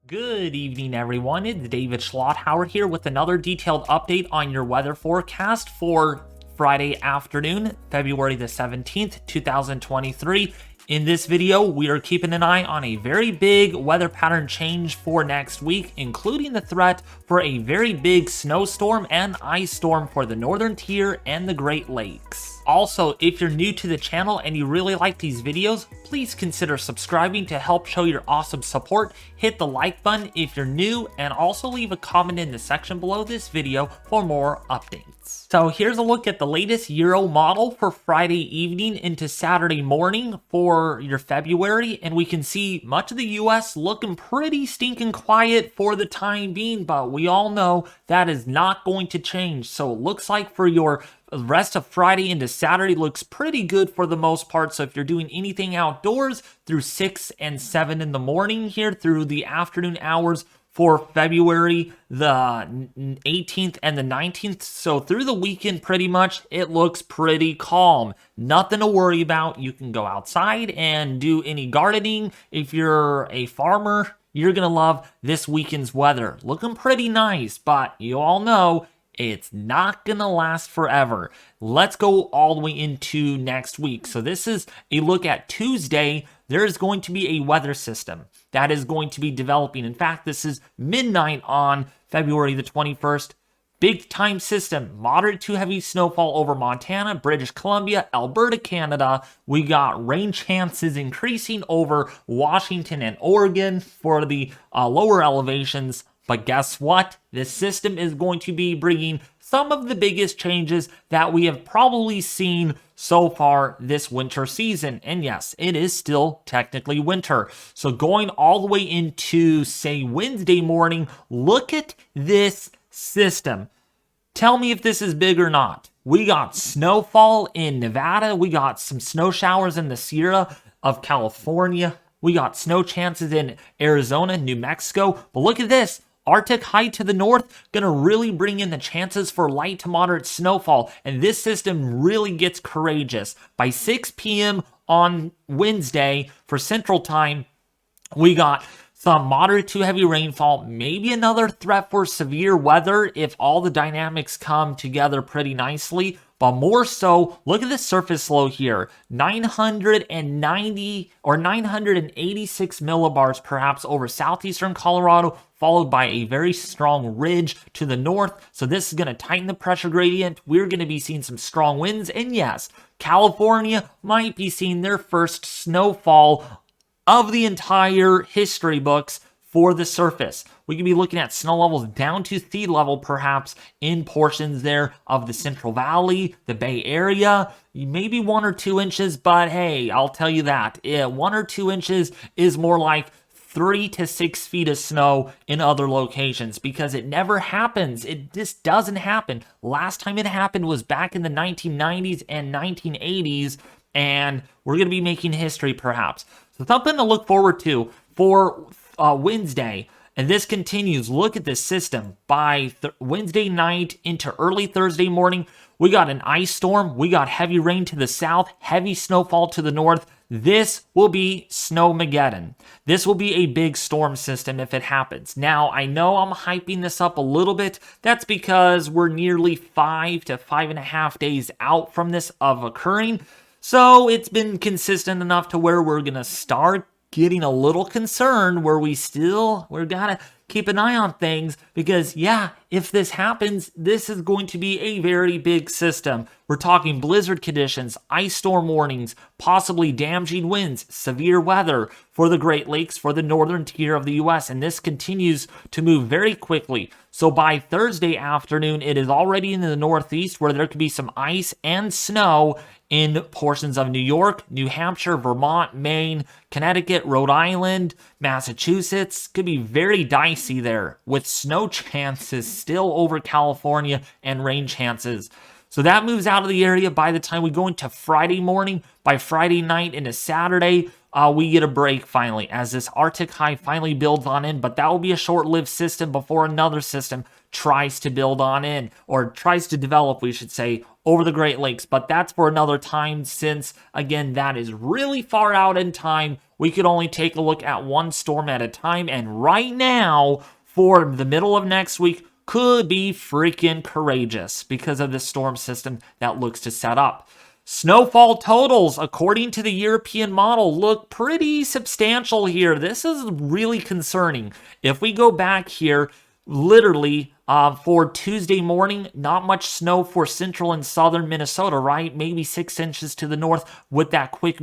Good evening, everyone. It's David Schlotthauer here with another detailed update on your weather forecast for Friday afternoon, February the 17th, 2023. In this video, we are keeping an eye on a very big weather pattern change for next week, including the threat for a very big snowstorm and ice storm for the northern tier and the Great Lakes. Also, if you're new to the channel and you really like these videos, please consider subscribing to help show your awesome support. Hit the like button if you're new, and also leave a comment in the section below this video for more updates. So here's a look at the latest Euro model for Friday evening into Saturday morning for your February, and we can see much of the US looking pretty stinking quiet for the time being, but we all know that is not going to change. So it looks like for your the rest of Friday into Saturday looks pretty good for the most part. So if you're doing anything outdoors through 6 and 7 in the morning here through the afternoon hours for February the 18th and the 19th. So through the weekend, pretty much, it looks pretty calm. Nothing to worry about. You can go outside and do any gardening. If you're a farmer, you're going to love this weekend's weather. Looking pretty nice, but you all know it's not gonna last forever. Let's go all the way into next week. So this is a look at Tuesday. There's going to be a weather system that is going to be developing. In fact, this is midnight on February the 21st. Big time system, moderate to heavy snowfall over Montana, British Columbia, Alberta, Canada. We got rain chances increasing over Washington and Oregon for the lower elevations. But guess what? This system is going to be bringing some of the biggest changes that we have probably seen so far this winter season. And yes, it is still technically winter. So going all the way into, say, Wednesday morning, look at this system. Tell me if this is big or not. We got snowfall in Nevada. We got some snow showers in the Sierra of California. We got snow chances in Arizona, New Mexico. But look at this. Arctic high to the north, gonna really bring in the chances for light to moderate snowfall, and this system really gets courageous. By 6 p.m. on Wednesday for Central Time, we got some moderate to heavy rainfall, maybe another threat for severe weather if all the dynamics come together pretty nicely. But more so, look at the surface low here, 990 or 986 millibars perhaps over southeastern Colorado, followed by a very strong ridge to the north. So this is going to tighten the pressure gradient. We're going to be seeing some strong winds. And yes, California might be seeing their first snowfall of the entire history books for the surface. We could be looking at snow levels down to sea level, perhaps in portions there of the Central Valley, the Bay Area, maybe 1 or 2 inches, but hey, I'll tell you that 1 or 2 inches is more like 3 to 6 feet of snow in other locations, because it never happens. It just doesn't happen. Last time it happened was back in the 1990s and 1980s, and we're going to be making history perhaps. So something to look forward to for Wednesday. And this continues. Look at this system. By Wednesday night into early Thursday morning, we got an ice storm. We got heavy rain to the south, heavy snowfall to the north. This will be Snowmageddon. This will be a big storm system if it happens. Now, I know I'm hyping this up a little bit. That's because we're nearly 5 to 5.5 days out from this of occurring. So it's been consistent enough to where we're going to start getting a little concerned, where we're gotta keep an eye on things, because yeah, if this happens, this is going to be a very big system. We're talking blizzard conditions, ice storm warnings, possibly damaging winds, severe weather for the Great Lakes, for the northern tier of the US, and this continues to move very quickly. So by Thursday afternoon, it is already in the northeast, where there could be some ice and snow in portions of New York, New Hampshire, Vermont, Maine, Connecticut, Rhode Island, Massachusetts. Could be very dicey there, with snow chances still over California and rain chances. So that moves out of the area by the time we go into Friday morning. By Friday night into Saturday, we get a break finally as this Arctic high finally builds on in, but that will be a short-lived system before another system tries to build on in, or tries to develop, we should say, over the Great Lakes. But that's for another time, since, again, that is really far out in time. We could only take a look at one storm at a time, and right now, for the middle of next week, could be freaking courageous because of the storm system that looks to set up. Snowfall totals, according to the European model, look pretty substantial here. This is really concerning. If we go back here, literally for Tuesday morning, not much snow for central and southern Minnesota, right? Maybe 6 inches to the north with that quick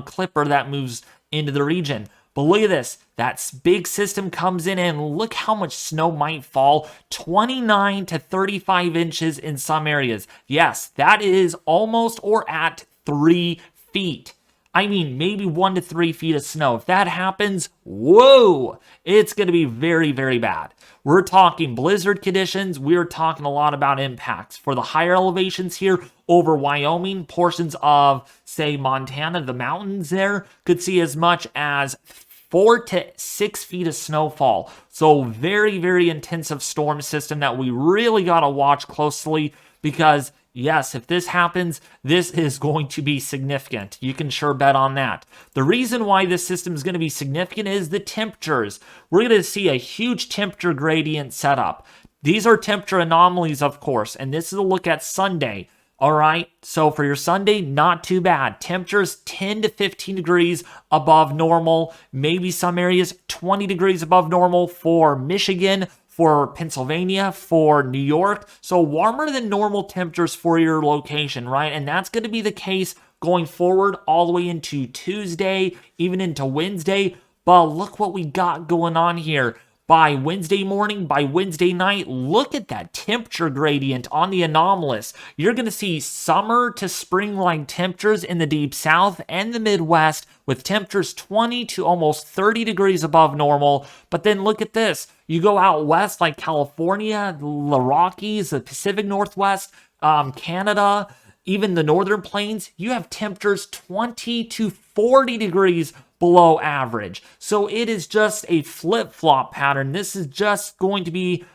clipper that moves into the region. But look at this. That big system comes in, and look how much snow might fall. 29 to 35 inches in some areas. Yes, that is almost or at 3 feet. I mean, maybe 1 to 3 feet of snow. If that happens, whoa, it's going to be very, very bad. We're talking blizzard conditions. We're talking a lot about impacts. For the higher elevations here over Wyoming, portions of, say, Montana, the mountains there could see as much as 4 to 6 feet of snowfall. So very, very intensive storm system that we really got to watch closely, because yes, if this happens, this is going to be significant. You can sure bet on that. The reason why this system is going to be significant is the temperatures. We're going to see a huge temperature gradient set up. These are temperature anomalies, of course, and this is a look at Sunday. All right, so for your Sunday, not too bad. Temperatures 10 to 15 degrees above normal. Maybe some areas 20 degrees above normal for Michigan, for Pennsylvania, for New York. So warmer than normal temperatures for your location, right? And that's going to be the case going forward all the way into Tuesday, even into Wednesday. But look what we got going on here. By Wednesday morning, by Wednesday night, look at that temperature gradient on the anomalous. You're going to see summer to spring-like temperatures in the deep south and the Midwest, with temperatures 20 to almost 30 degrees above normal. But then look at this. You go out west like California, the Rockies, the Pacific Northwest, Canada, even the northern plains, you have temperatures 20 to 40 degrees below average. So it is just a flip-flop pattern. This is just going to be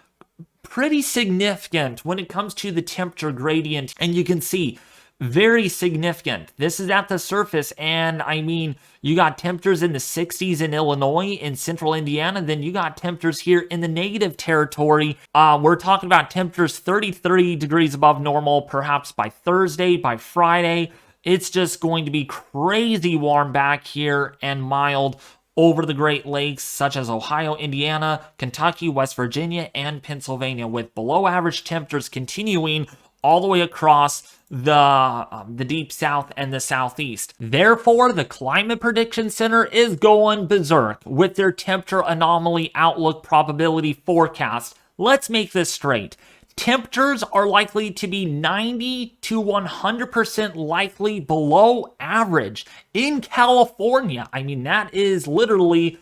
pretty significant when it comes to the temperature gradient. And you can see, very significant. This is at the surface, and I mean, you got temperatures in the 60s in Illinois, in central Indiana, then you got temperatures here in the negative territory. We're talking about temperatures 33 degrees above normal, perhaps by Thursday, by Friday. It's just going to be crazy warm back here and mild over the Great Lakes, such as Ohio, Indiana, Kentucky, West Virginia, and Pennsylvania, with below average temperatures continuing all the way across the deep south and the southeast. Therefore, the Climate Prediction Center is going berserk with their temperature anomaly outlook probability forecast. Let's make this straight. Temperatures are likely to be 90 to 100% likely below average in California. I mean, that is literally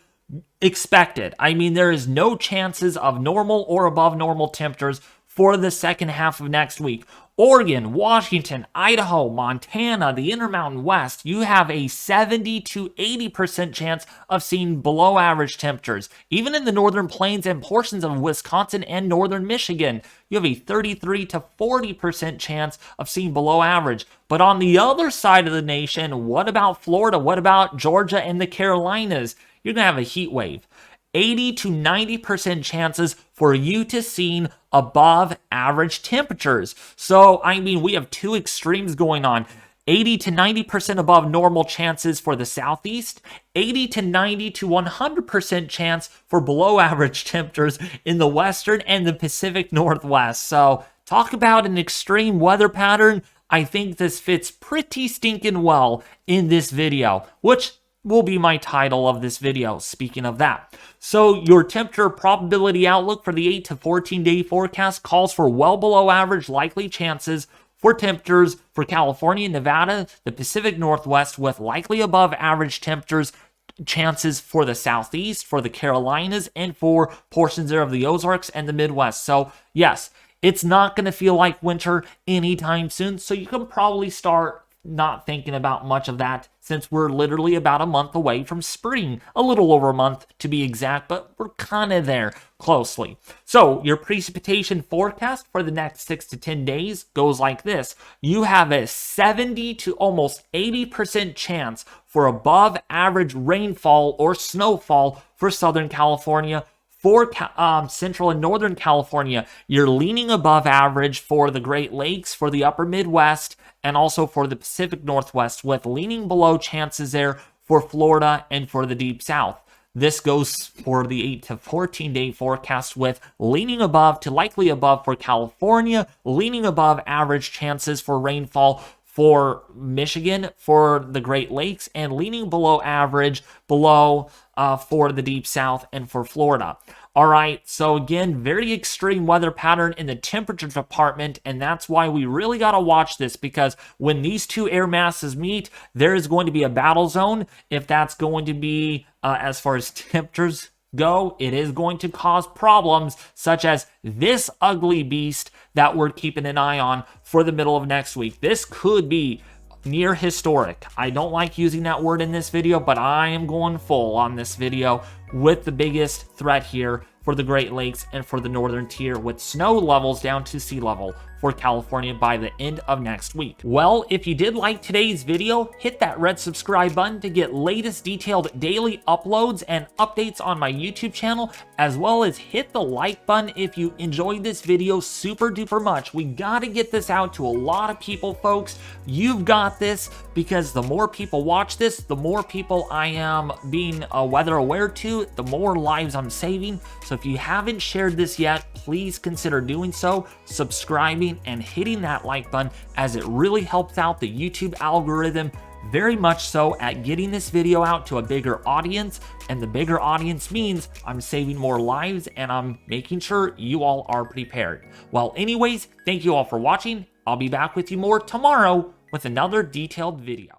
expected. I mean, there is no chances of normal or above normal temperatures for the second half of next week. Oregon, Washington, Idaho, Montana, the Intermountain West, you have a 70 to 80% chance of seeing below average temperatures. Even in the northern plains and portions of Wisconsin and northern Michigan, you have a 33 to 40% chance of seeing below average. But on the other side of the nation, what about Florida? What about Georgia and the Carolinas? You're going to have a heat wave. 80 to 90% chances for you to see above average temperatures. So, I mean, we have two extremes going on. 80 to 90% above normal chances for the southeast, 80 to 90 to 100% chance for below average temperatures in the western and the Pacific Northwest. So, talk about an extreme weather pattern. I think this fits pretty stinking well in this video, which will be my title of this video, speaking of that. So your temperature probability outlook for the 8 to 14 day forecast calls for well below average likely chances for temperatures for California, Nevada, the Pacific Northwest, with likely above average temperatures chances for the Southeast, for the Carolinas, and for portions there of the Ozarks and the Midwest. So yes, it's not going to feel like winter anytime soon, so you can probably start not thinking about much of that since we're literally about a month away from spring. A little over a month to be exact, but we're kind of there closely. So your precipitation forecast for the next 6 to 10 days goes like this. You have a 70 to almost 80% chance for above average rainfall or snowfall for Southern California. For Central and Northern California, you're leaning above average for the Great Lakes, for the upper Midwest, and also for the Pacific Northwest, with leaning below chances there for Florida and for the Deep South. This goes for the 8 to 14 day forecast, with leaning above to likely above for California, leaning above average chances for rainfall for Michigan, for the Great Lakes, and leaning below average for the Deep South and for Florida. All right, so again, very extreme weather pattern in the temperature department, and that's why we really got to watch this, because when these two air masses meet, there is going to be a battle zone. If that's going to be, as far as temperatures go, it is going to cause problems such as this ugly beast that we're keeping an eye on for the middle of next week. This could be near historic. I don't like using that word in this video, but I am going full on this video with the biggest threat here for the Great Lakes and for the northern tier, with snow levels down to sea level for California by the end of next week. Well, if you did like today's video, hit that red subscribe button to get latest detailed daily uploads and updates on my YouTube channel, as well as hit the like button if you enjoyed this video super duper much. We gotta get this out to a lot of people, folks. You've got this, because the more people watch this, the more people I am being weather aware to, the more lives I'm saving. So if you haven't shared this yet, please consider doing so, subscribing, and hitting that like button, as it really helps out the YouTube algorithm very much so at getting this video out to a bigger audience, and the bigger audience means I'm saving more lives and I'm making sure you all are prepared. Well, anyways, thank you all for watching. I'll be back with you more tomorrow with another detailed video.